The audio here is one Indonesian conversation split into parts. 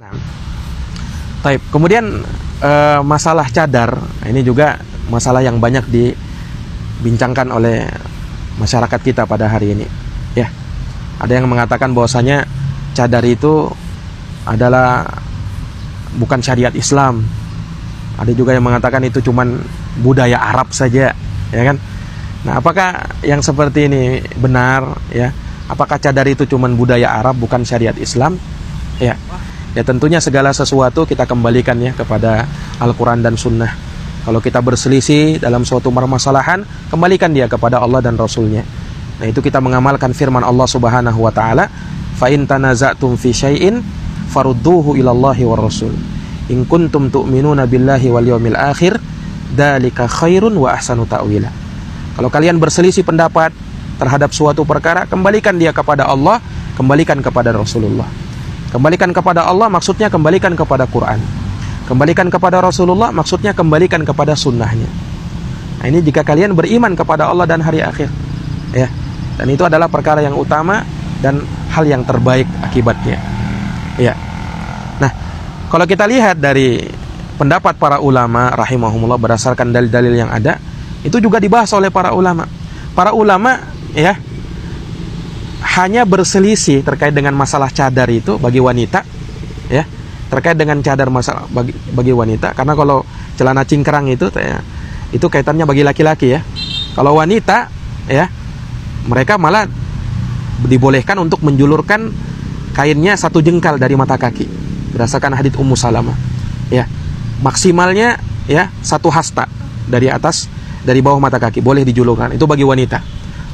Nah, taib. Kemudian masalah cadar, ini juga masalah yang banyak dibincangkan oleh masyarakat kita pada hari ini. Ya, ada yang mengatakan bahwasanya cadar itu adalah bukan syariat Islam. Ada juga yang mengatakan itu cuman budaya Arab saja, ya kan? Nah, apakah yang seperti ini benar? Ya, apakah cadar itu cuman budaya Arab, bukan syariat Islam? Ya. Ya tentunya segala sesuatu kita kembalikan ya kepada Al-Quran dan Sunnah. Kalau kita berselisih dalam suatu permasalahan, kembalikan dia kepada Allah dan Rasulnya. Nah itu kita mengamalkan firman Allah Subhanahu Wa Taala, fa in tanaza'tum fi syai'in farudduhu ilallahi war rasul. In kuntum tu'minuna billahi wal yawmil akhir, dzalika khairun wa ahsanu ta'wila. Kalau kalian berselisih pendapat terhadap suatu perkara, kembalikan dia kepada Allah, kembalikan kepada Rasulullah. Kembalikan kepada Allah maksudnya kembalikan kepada Quran. Kembalikan kepada Rasulullah maksudnya kembalikan kepada sunnahnya. Nah ini jika kalian beriman kepada Allah dan hari akhir, ya. Dan itu adalah perkara yang utama dan hal yang terbaik akibatnya. Ya. Nah, kalau kita lihat dari pendapat para ulama rahimahumullah berdasarkan dalil-dalil yang ada, itu juga dibahas oleh para ulama. Para ulama ya hanya berselisih terkait dengan masalah cadar itu bagi wanita, ya, terkait dengan cadar masalah bagi wanita. Karena kalau celana cingkrang itu kaitannya bagi laki-laki ya. Kalau wanita, ya, mereka malah dibolehkan untuk menjulurkan kainnya 1 jengkal dari mata kaki, berdasarkan hadits Ummu Salamah. Ya, maksimalnya ya 1 hasta dari atas, dari bawah mata kaki boleh dijulurkan. Itu bagi wanita.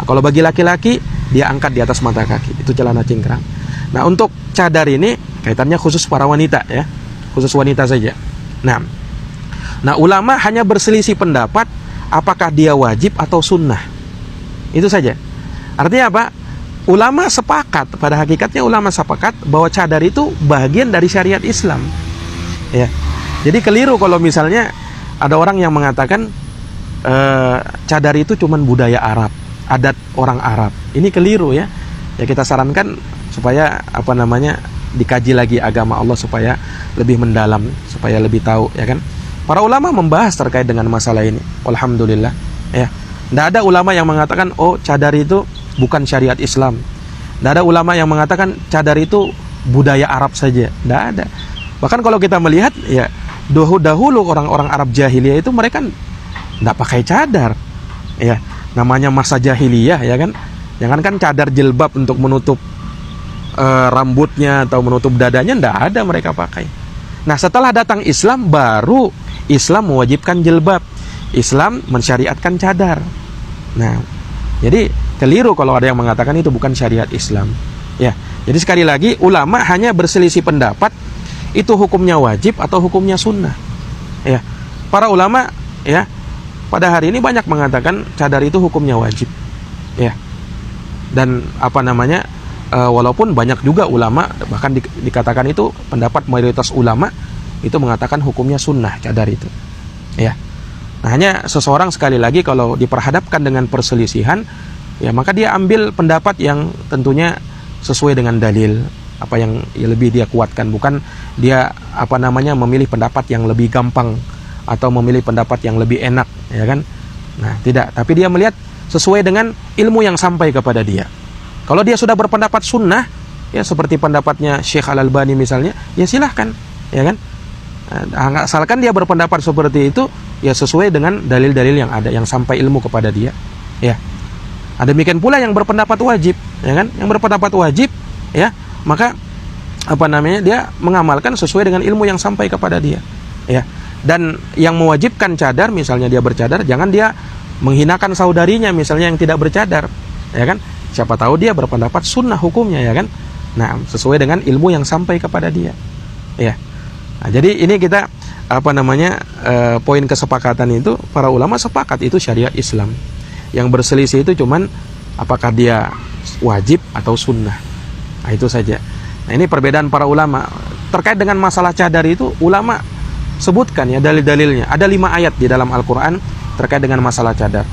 Nah, kalau bagi laki-laki dia angkat di atas mata kaki, itu celana cingkrang. Nah untuk cadar ini kaitannya khusus para wanita ya, khusus wanita saja. Nah ulama hanya berselisih pendapat apakah dia wajib atau sunnah, itu saja. Artinya apa? Ulama sepakat, pada hakikatnya ulama sepakat bahwa cadar itu bagian dari syariat Islam ya. Jadi keliru kalau misalnya ada orang yang mengatakan cadar itu cuman budaya Arab, adat orang Arab. Ini keliru ya. Ya kita sarankan supaya dikaji lagi agama Allah supaya lebih mendalam, supaya lebih tahu ya kan. Para ulama membahas terkait dengan masalah ini. Alhamdulillah ya. Tidak ada ulama yang mengatakan oh cadar itu bukan syariat Islam. Tidak ada ulama yang mengatakan cadar itu budaya Arab saja. Tidak ada. Bahkan kalau kita melihat ya dahulu orang-orang Arab jahiliyah itu mereka tidak pakai cadar ya. Namanya masa jahiliyah ya kan. Jangankan cadar jilbab untuk menutup rambutnya atau menutup dadanya, ndak ada mereka pakai. Nah setelah datang Islam, baru Islam mewajibkan jilbab, Islam mensyariatkan cadar. Nah jadi keliru kalau ada yang mengatakan itu bukan syariat Islam ya. Jadi sekali lagi ulama hanya berselisih pendapat itu hukumnya wajib atau hukumnya sunnah ya. Para ulama ya pada hari ini banyak mengatakan cadar itu hukumnya wajib ya. Dan walaupun banyak juga ulama, bahkan dikatakan itu pendapat mayoritas ulama itu mengatakan hukumnya sunnah cadar itu ya. Nah hanya seseorang sekali lagi kalau diperhadapkan dengan perselisihan ya, maka dia ambil pendapat yang tentunya sesuai dengan dalil, apa yang lebih dia kuatkan, bukan dia memilih pendapat yang lebih gampang atau memilih pendapat yang lebih enak ya kan. Nah tidak, tapi dia melihat sesuai dengan ilmu yang sampai kepada dia. Kalau dia sudah berpendapat sunnah ya seperti pendapatnya Syekh Al-Albani misalnya, ya silahkan ya kan. Nah, asalkan dia berpendapat seperti itu ya sesuai dengan dalil-dalil yang ada, yang sampai ilmu kepada dia ya. Ada demikian pula yang berpendapat wajib ya kan. Yang berpendapat wajib ya, maka dia mengamalkan sesuai dengan ilmu yang sampai kepada dia ya. Dan yang mewajibkan cadar, misalnya dia bercadar, jangan dia menghinakan saudarinya misalnya yang tidak bercadar ya kan. Siapa tahu dia berpendapat sunnah hukumnya ya kan. Nah sesuai dengan ilmu yang sampai kepada dia ya. Nah, jadi ini kita poin kesepakatan itu para ulama sepakat itu syariat Islam. Yang berselisih itu cuman apakah dia wajib atau sunnah. Nah itu saja. Nah ini perbedaan para ulama terkait dengan masalah cadar itu. Ulama sebutkan ya dalil-dalilnya. Ada 5 ayat di dalam Al-Quran terkait dengan masalah cadar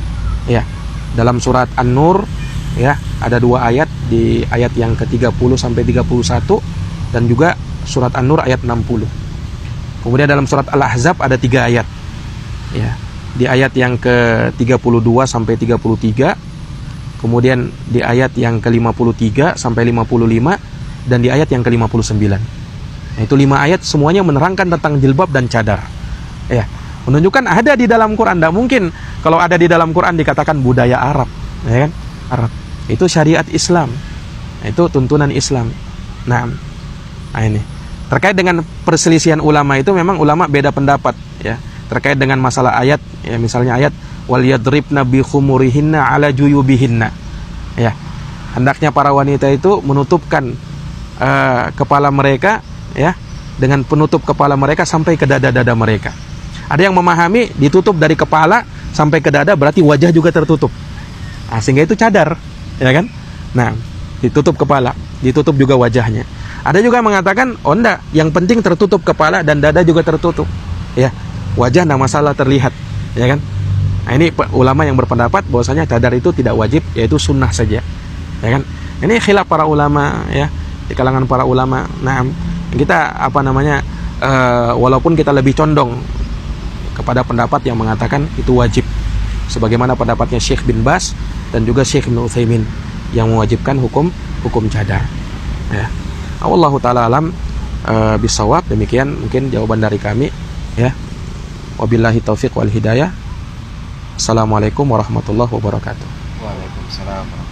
ya. Dalam surat An-Nur ya ada 2 ayat, di ayat yang ke-30 sampai 31 dan juga surat An-Nur ayat 60. Kemudian dalam surat Al-Ahzab ada 3 ayat. Ya, di ayat yang ke-32 sampai 33, kemudian di ayat yang ke-53 sampai 55, dan di ayat yang ke-59. Nah, itu 5 ayat semuanya menerangkan tentang jilbab dan cadar. Ya, menunjukkan ada di dalam Quran. Tidak mungkin kalau ada di dalam Quran dikatakan budaya Arab, ya kan? Arab. Itu syariat Islam. Itu tuntunan Islam. Nah ini terkait dengan perselisihan ulama itu memang ulama beda pendapat ya terkait dengan masalah ayat ya, misalnya ayat wal yadribna bi khumurihinna ala juyubihinna ya, hendaknya para wanita itu menutupkan kepala mereka ya dengan penutup kepala mereka sampai ke dada-dada mereka. Ada yang memahami ditutup dari kepala sampai ke dada berarti wajah juga tertutup. Nah, sehingga itu cadar ya kan. Nah, ditutup kepala, ditutup juga wajahnya. Ada juga mengatakan, oh enggak, yang penting tertutup kepala dan dada juga tertutup. Ya, wajah enggak masalah terlihat, ya kan? Nah, ini ulama yang berpendapat bahwasanya cadar itu tidak wajib, yaitu sunnah saja. Ya kan? Ini khilaf para ulama ya, di kalangan para ulama. Nah, kita walaupun kita lebih condong kepada pendapat yang mengatakan itu wajib. Sebagaimana pendapatnya Syekh bin Bas dan juga Syekh Ibnu Utsaimin yang mewajibkan hukum cadar. Ya. Wallahu taala alam bisawab. Demikian mungkin jawaban dari kami ya. Wabillahi taufiq wal hidayah. Assalamualaikum warahmatullahi wabarakatuh. Waalaikumsalam.